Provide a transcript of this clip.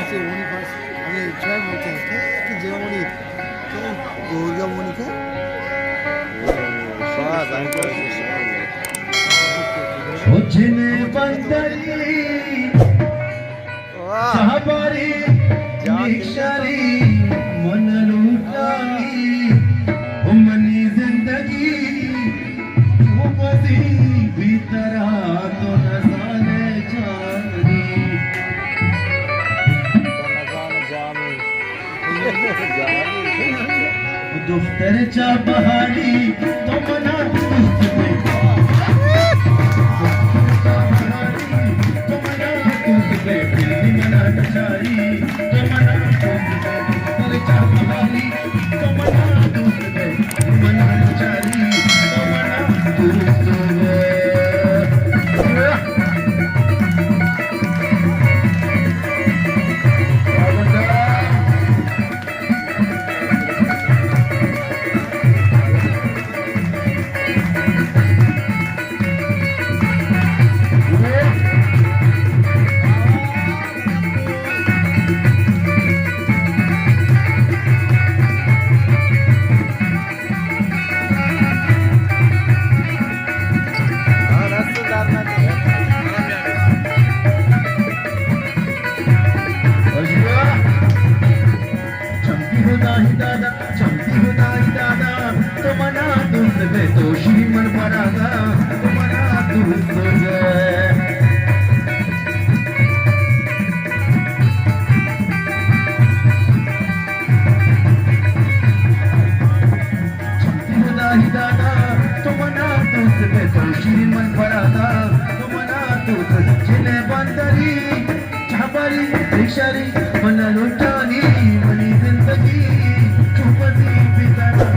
이제 어머니 봤어. 아니 잘 못해. 특히 제 어머니 우리 어머니가 सोचने बंदरी चाहबारी निक्षारी मन लूटानी उमनी जिंदगी उपसी भीतरा तो नजाने जानी दुख्तर चा बहारी तो मना तो श्रीमन परागा तुम्हारा दूध दादा तुम्हारा दूध तो श्रीमन परागा तुम्हारा दूध जिन्हें बंदरी चाहबारी रिक्शारी मन लुटानी मनी जिंदगी चुपती बिताना